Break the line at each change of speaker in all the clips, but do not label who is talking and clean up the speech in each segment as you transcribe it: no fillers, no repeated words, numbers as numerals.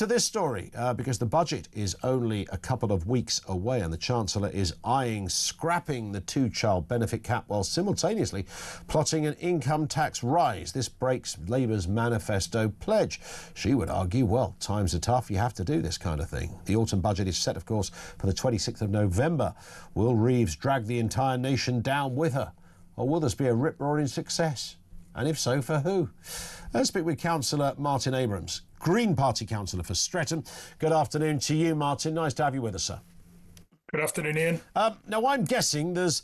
to this story because the budget is only a couple of weeks away and the Chancellor is eyeing scrapping the two-child benefit cap while simultaneously plotting an income tax rise. This breaks Labour's manifesto pledge. She would argue, well, times are tough, you have to do this kind of thing. The autumn budget is set, of course, for the 26th of November. Will Reeves drag the entire nation down with her? Or will this be a rip-roaring success? And if so, for who? Let's speak with Councillor Martin Abrams, Green Party Councillor for Streatham. Good afternoon to you, Martin. Nice to have you with us, sir.
Good afternoon, Ian.
Now, I'm guessing there's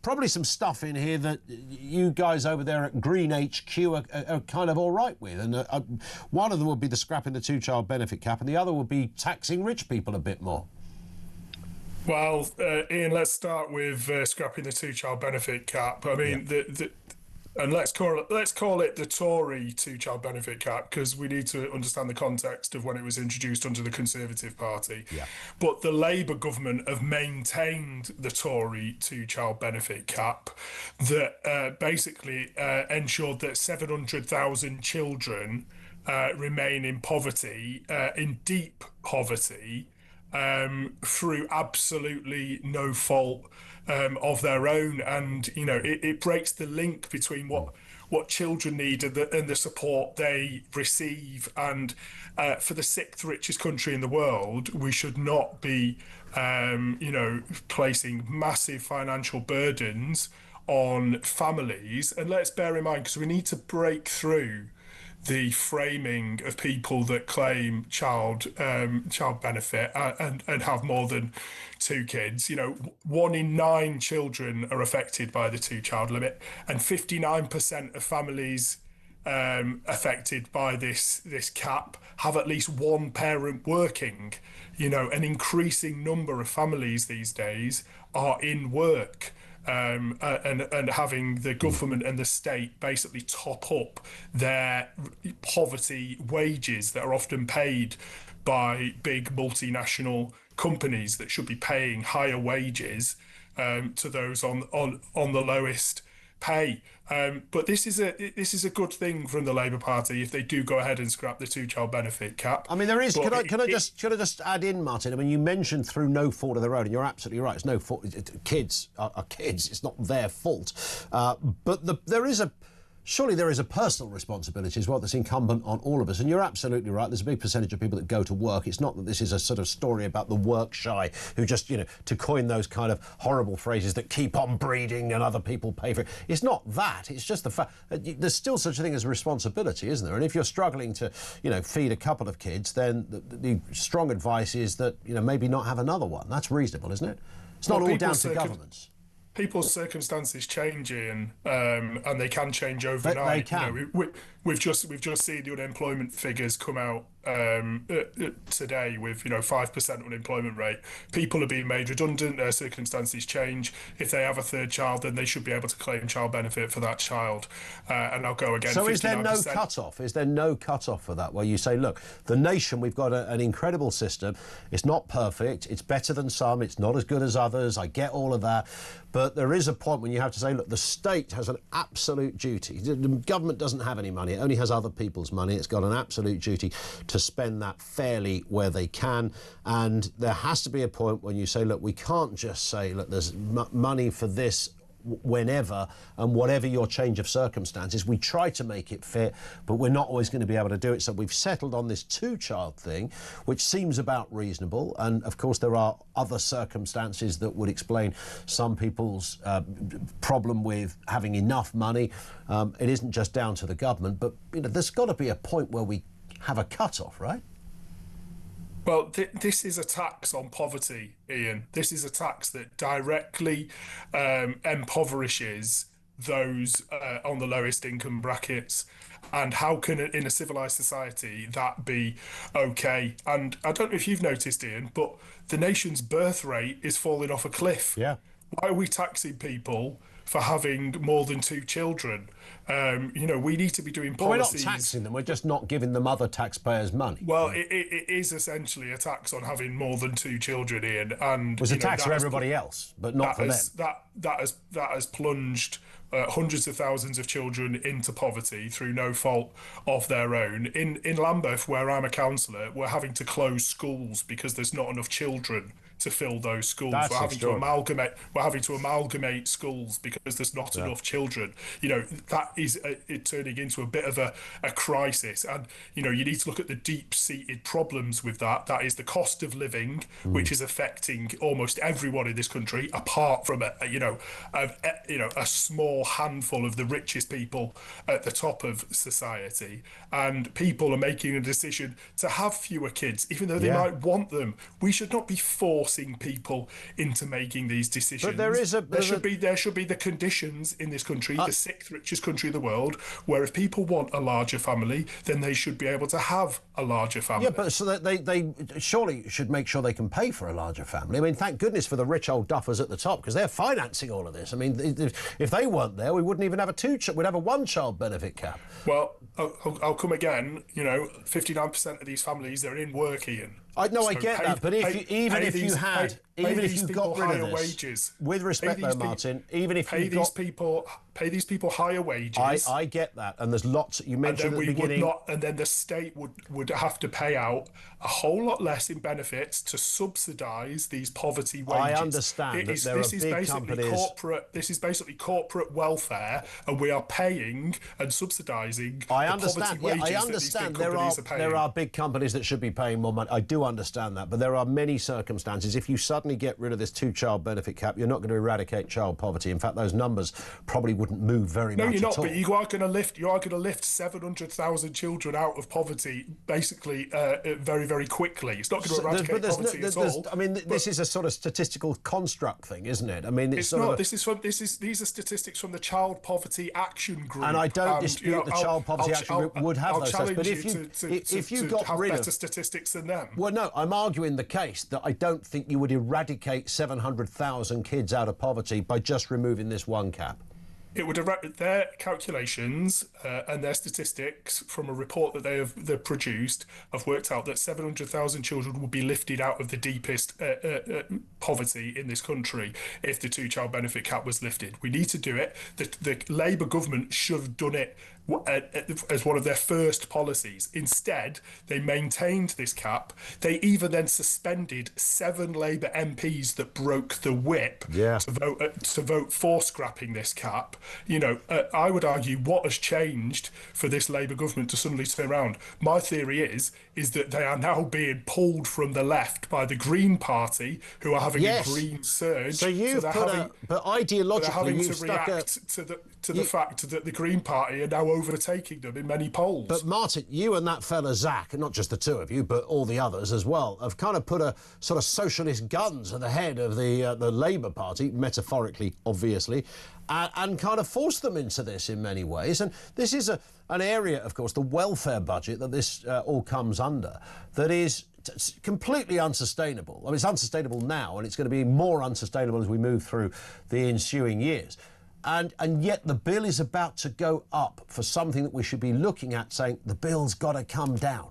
probably some stuff in here that you guys over there at Green HQ are kind of all right with. And one of them would be the scrapping the two-child benefit cap and the other would be taxing rich people a bit more.
Well, Ian, let's start with scrapping the two-child benefit cap. I mean, yeah. And let's call it the Tory two-child benefit cap, because we need to understand the context of when it was introduced under the Conservative Party. Yeah. But the Labour government have maintained the Tory two-child benefit cap that basically ensured that 700,000 children remain in poverty, in deep poverty, through absolutely no fault of their own. And you know, it breaks the link between what children need and the support they receive. And for the sixth richest country in the world, we should not be placing massive financial burdens on families. And let's bear in mind, because we need to break through the framing of people that claim child benefit and have more than two kids. You know, 1 in 9 children are affected by the two-child limit, and 59% of families affected by this cap have at least one parent working. You know, an increasing number of families these days are in work. And having the government and the state basically top up their poverty wages that are often paid by big multinational companies that should be paying higher wages to those on the lowest pay. But this is a good thing from the Labour Party if they do go ahead and scrap the two-child benefit cap.
I mean, there is. Can I just add in, Martin? I mean, you mentioned through no fault of their own, and you're absolutely right. It's no fault. Kids are kids. It's not their fault. But there is a. Surely there is a personal responsibility as well that's incumbent on all of us. And you're absolutely right. There's a big percentage of people that go to work. It's not that this is a sort of story about the work shy who just, you know, to coin those kind of horrible phrases that keep on breeding and other people pay for it. It's not that. It's just the fact that there's still such a thing as a responsibility, isn't there? And if you're struggling to, you know, feed a couple of kids, then the strong advice is that, you know, maybe not have another one. That's reasonable, isn't it? It's not all down to governments.
People's circumstances change, Ian, and they can change overnight.
They can.
You know, we've just seen the unemployment figures come out today with 5% unemployment rate. People are being made redundant. Their circumstances change. If they have a third child, then they should be able to claim child benefit for that child. And I'll go again.
So is there no cut-off? Is there no cut-off for that, where you say, look, the nation, we've got an incredible system. It's not perfect. It's better than some. It's not as good as others. I get all of that. But there is a point when you have to say, look, the state has an absolute duty. The government doesn't have any money. It only has other people's money. It's got an absolute duty to spend that fairly where they can. And there has to be a point when you say, look, we can't just say, look, there's money for this whenever and whatever your change of circumstances. We try to make it fit, but we're not always going to be able to do it. So we've settled on this two-child thing, which seems about reasonable. And of course, there are other circumstances that would explain some people's problem with having enough money. It isn't just down to the government, but there's got to be a point where we have a cut-off, right?
Well, this is a tax on poverty, Ian. This is a tax that directly impoverishes those on the lowest income brackets. And how can, in a civilised society, that be okay? And I don't know if you've noticed, Ian, but the nation's birth rate is falling off a cliff.
Yeah.
Why are we taxing people for having more than 2 children? We need to be doing policies.
We're not taxing them, we're just not giving them other taxpayers' money.
Well, it is essentially a tax on having more than 2 children, Ian. And
it was a tax for everybody else, but not for them.
That has plunged hundreds of thousands of children into poverty through no fault of their own. In Lambeth, where I'm a councillor, we're having to close schools because there's not enough children to fill those schools.
That's
We're having to
extraordinary.
amalgamate schools because there's not enough children. You know, that is it turning into a bit of a crisis. And, you know, you need to look at the deep-seated problems with that. That is the cost of living, which is affecting almost everyone in this country, apart from a small handful of the richest people at the top of society. And people are making a decision to have fewer kids, even though they might want them. We should not be forcing people into making these decisions.
But
there should be the conditions in this country, the sixth richest country in the world, where if people want a larger family, then they should be able to have a larger family.
Yeah, but so that they surely should make sure they can pay for a larger family. I mean, thank goodness for the rich old duffers at the top, because they're financing all of this. I mean, if they weren't there, we wouldn't even have we'd have a one-child benefit cap.
Well, I'll come again. You know, 59% of these families are in work, Ian.
I get that, but if you got rid of this,
wages,
with respect though, Martin, even if
pay these people higher wages.
I get that, and there's lots you mentioned at the beginning.
And then the state would have to pay out a whole lot less in benefits to subsidise these poverty wages.
I understand that there are big companies.
This is basically corporate welfare, and we are paying and subsidising the poverty wages that these big companies are paying.
There are big companies that should be paying more money. I do understand that, but there are many circumstances. If you suddenly get rid of this two-child benefit cap, you're not going to eradicate child poverty. In fact, those numbers probably wouldn't move very much.
No, you're not.
At all.
But you are going to lift 700,000 children out of poverty, basically, very, very quickly. It's not going to eradicate poverty at all.
I mean, this is a sort of statistical construct thing, isn't it? I mean,
it's not. These are statistics from the Child Poverty Action Group.
And I don't dispute the Child Poverty Action Group would have those stats. But if you got rid of
better statistics than them.
Well, no, I'm arguing the case that I don't think you would eradicate 700,000 kids out of poverty by just removing this one cap.
It would their calculations and their statistics from a report that they've produced have worked out that 700,000 children would be lifted out of the deepest poverty in this country if the two-child benefit cap was lifted. We need to do it. The Labour government should have done it as one of their first policies. Instead, they maintained this cap. They even then suspended 7 Labour MPs that broke the whip to vote for scrapping this cap. You know, I would argue what has changed for this Labour government to suddenly turn around. My theory is that they are now being pulled from the left by the Green Party, who are having a green surge.
So but ideologically,
they're having to react to the fact that the Green Party are now overtaking them in many polls.
But Martin, you and that fella Zach, and not just the two of you, but all the others as well, have kind of put a sort of socialist guns at the head of the Labour Party, metaphorically, obviously, and kind of forced them into this in many ways. And this is an area, of course, the welfare budget that this all comes under, that is completely unsustainable. I mean, it's unsustainable now, and it's going to be more unsustainable as we move through the ensuing years. And yet the bill is about to go up for something that we should be looking at, saying the bill's got to come down.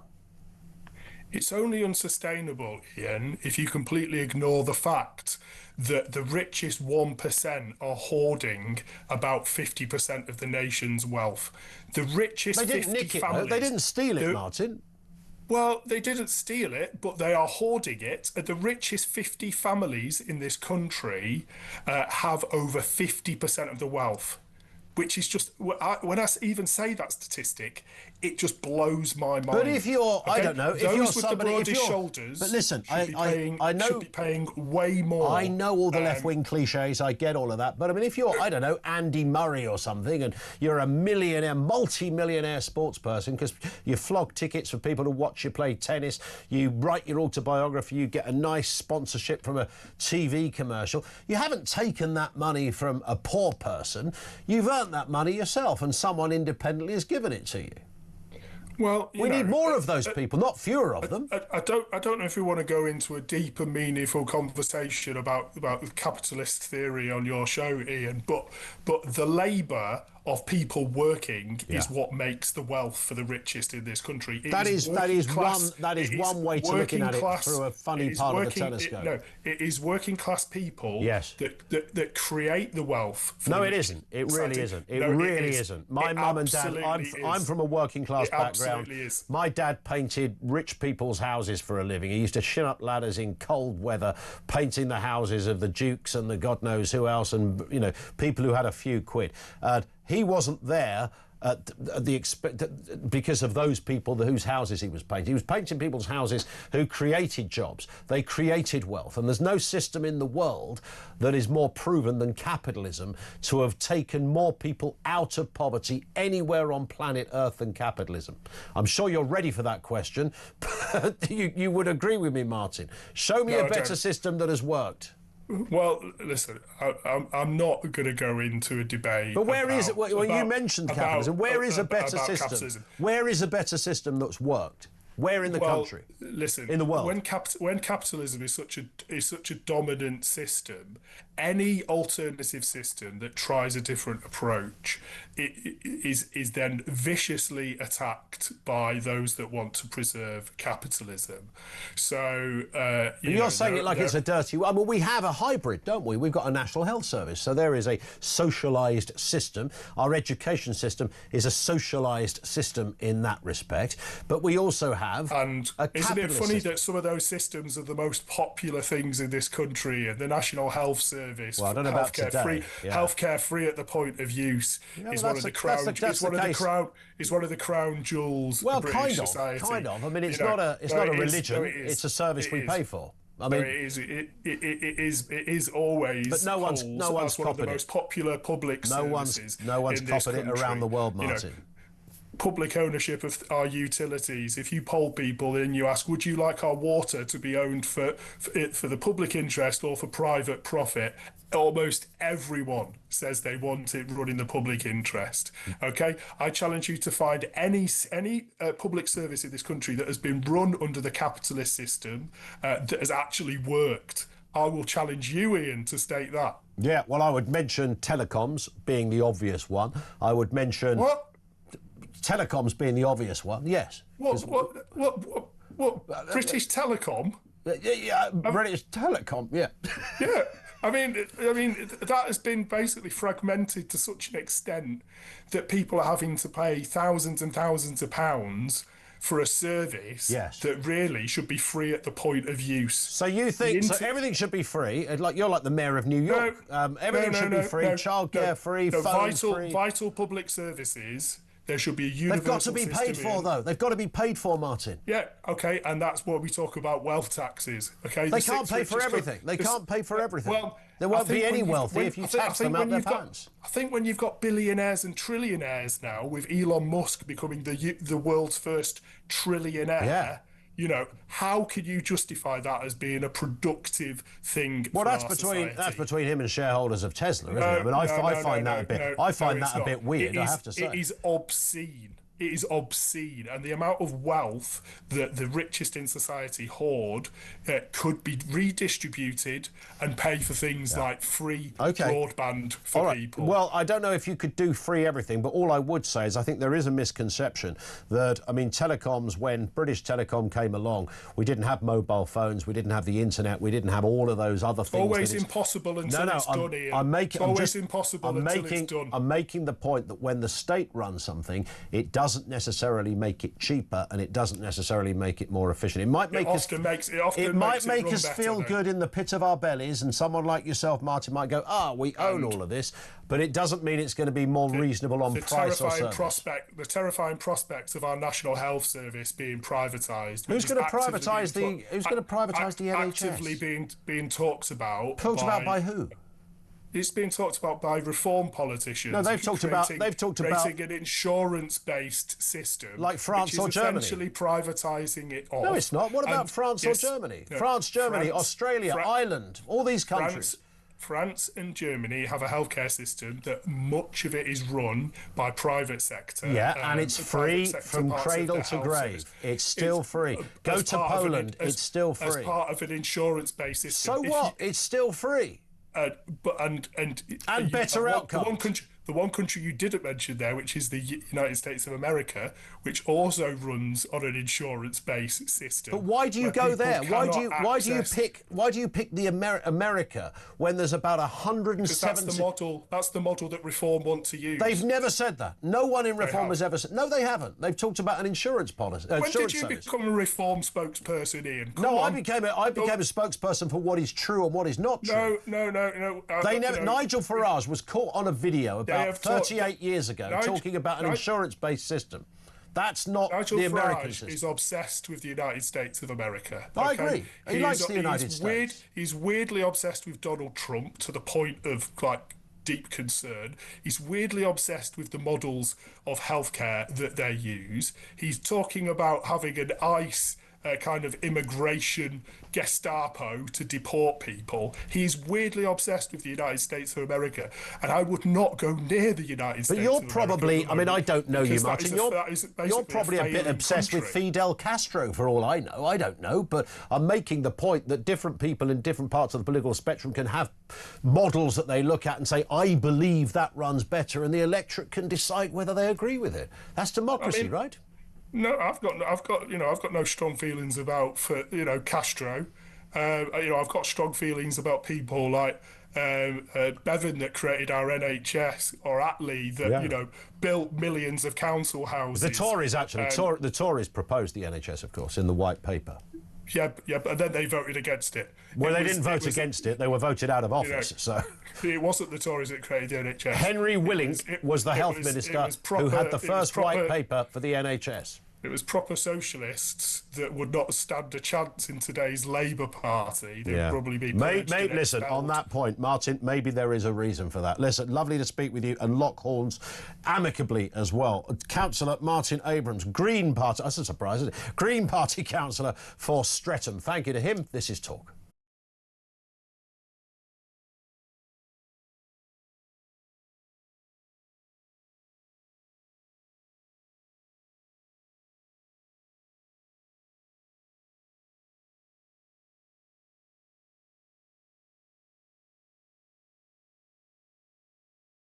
It's only unsustainable, Ian, if you completely ignore the fact that the richest 1% are hoarding about 50% of the nation's wealth. The richest 50 families...
They didn't steal it, Martin.
Well, they didn't steal it, but they are hoarding it. The richest 50 families in this country have over 50% of the wealth, which is just, when I even say that statistic, it just blows my mind.
But if you're, I don't know, if
those
you're
with
somebody,
the broadest shoulders,
but listen,
I know, should be paying way more.
I know all the left-wing cliches, I get all of that, but I mean, if you're, I don't know, Andy Murray or something, and you're a millionaire, multi-millionaire sports person, because you flog tickets for people to watch you play tennis, you write your autobiography, you get a nice sponsorship from a TV commercial, you haven't taken that money from a poor person, you've earned that money yourself, and someone independently has given it to you.
Well,
we need more of those people, not fewer of them.
I don't know if we want to go into a deep and meaningful conversation about the capitalist theory on your show, Ian, but the Labour of people working is what makes the wealth for the richest in this country.
That is one way to looking at it through a funny part of the telescope.
It is working class people that create the wealth.
No, it isn't. It really isn't. It really isn't. My mum and dad, I'm from a working class background. My dad painted rich people's houses for a living. He used to shin up ladders in cold weather, painting the houses of the dukes and the God knows who else, and, you know, people who had a few quid. He wasn't there because of those people whose houses he was painting. He was painting people's houses who created jobs. They created wealth. And there's no system in the world that is more proven than capitalism to have taken more people out of poverty anywhere on planet Earth than capitalism. I'm sure you're ready for that question, but you would agree with me, Martin. Show me a better system that has worked.
Well, listen, I'm not going to go into a debate.
But where is it? When you mentioned capitalism, where is a better system? Capitalism. Where is a better system that's worked? Where in the country?
Listen,
in the world.
When capitalism is such a dominant system, any alternative system that tries a different approach is then viciously attacked by those that want to preserve capitalism. So
you're saying it like it's a dirty. I mean, we have a hybrid, don't we? We've got a National Health Service, so there is a socialised system. Our education system is a socialised system in that respect, but we also have.
And isn't it funny that some of those systems are the most popular things in this country? And the National Health Service,
well, I don't know about today.
Healthcare free at the point of use is one of the crown jewels.
Well,
of British society.
kind of. I mean, it's not a religion. It's a service we pay for. I mean,
it is always.
But no one's
one of the most popular public services.
No one's copied it around the world, Martin.
You know, public ownership of our utilities. If you poll people and you ask, would you like our water to be owned for the public interest or for private profit, almost everyone says they want it run in the public interest. Okay, I challenge you to find any public service in this country that has been run under the capitalist system that has actually worked. I will challenge you, Ian, to state that.
Yeah, well, I would mention telecoms being the obvious one. I would mention telecoms being the obvious one. Yes.
What? British Telecom?
Yeah, British Telecom. Yeah.
Yeah. I mean, that has been basically fragmented to such an extent that people are having to pay thousands and thousands of pounds for a service that really should be free at the point of use. So
you think everything should be free? Like you're like the mayor of New York. Everything should be free. Childcare free. Phone free.
Vital public services. There should be a universal
They've got to be paid for, though. They've got to be paid for, Martin.
Yeah, OK, and that's what we talk about wealth taxes. OK,
they can't pay for everything. They can't pay for everything. Well, there won't be any wealthy if you tax them out their pants.
I think when you've got billionaires and trillionaires now, with Elon Musk becoming the world's first trillionaire, you know, how can you justify that as being a productive thing?
Well, that's between him and shareholders of Tesla, isn't it? I mean, I find that a bit weird. I have to say,
it is obscene. It is obscene, and the amount of wealth that the richest in society hoard could be redistributed and pay for things like free broadband for people.
Well, I don't know if you could do free everything, but all I would say is I think there is a misconception that, I mean, telecoms, when British Telecom came along, we didn't have mobile phones, we didn't have the internet, we didn't have all of those other things.
Always impossible until it's done, Ian. It's always impossible until it's done.
I'm making the point that when the state runs something, it doesn't necessarily make it cheaper, and it doesn't necessarily make it more efficient. It might make us feel good in the pit of our bellies, and someone like yourself, Martin, might go, we own all of this, but it doesn't mean it's going to be more reasonable on price or service.
The terrifying prospect of our National Health Service being privatised.
Who's going to privatise the NHS?
Actively being talked about.
Talked about by who?
It's being talked about by reform politicians.
No, they've talked about
creating an insurance-based system,
like France or Germany,
essentially privatising it off.
No, it's not. What about France or Germany? No, France, Germany, Australia, Ireland, all these countries.
France and Germany have a healthcare system that much of it is run by private sector.
Yeah, and it's free from cradle to grave. It's still free. Go to Poland, it's still free.
As part of an insurance-based system.
So what? It's still free.
And better outcomes. The one country you didn't mention there, which is the United States of America, which also runs on an insurance-based system.
But why do you go there? Why do you pick the America when there's about 170?
Because that's the model that Reform want to use.
They've never said that. No one in Reform has ever said. No, they haven't. They've talked about an insurance policy.
When did you become a Reform spokesperson, Ian?
I became a spokesperson for what is true and what is not true.
No.
Nigel Farage was caught on a video about 38 years ago talking about an insurance-based system. That's not the American system.
Nigel Farage is obsessed with the United States of America.
I agree. He likes the United States.
He's weirdly obsessed with Donald Trump to the point of deep concern. He's weirdly obsessed with the models of healthcare that they use. He's talking about having an ICE kind of immigration Gestapo to deport people. He's weirdly obsessed with the United States of America, and I would not go near the United States of America.
But you're probably, I mean, I don't know you, Martin. You're probably a bit obsessed with Fidel Castro, for all I know. I don't know, but I'm making the point that different people in different parts of the political spectrum can have models that they look at and say, I believe that runs better, and the electorate can decide whether they agree with it. That's democracy, right?
No, I've got no strong feelings about Castro. I've got strong feelings about people like Bevan that created our NHS, or Attlee that built millions of council houses.
The Tories actually, the Tories proposed the NHS, of course, in the White Paper.
Yeah, but then they voted against it.
Well, they didn't vote against it; they were voted out of office. So
it wasn't the Tories that created the NHS.
Henry Willink was the health minister who had the first White Paper for the NHS.
It was proper socialists that would not stand a chance in today's Labour Party. They'd probably be...
Mate, listen, on that point, Martin, maybe there is a reason for that. Listen, lovely to speak with you, and lock horns amicably as well. Councillor Martin Abrams, Green Party... That's a surprise, isn't it? Green Party Councillor for Streatham. Thank you to him. This is Talk.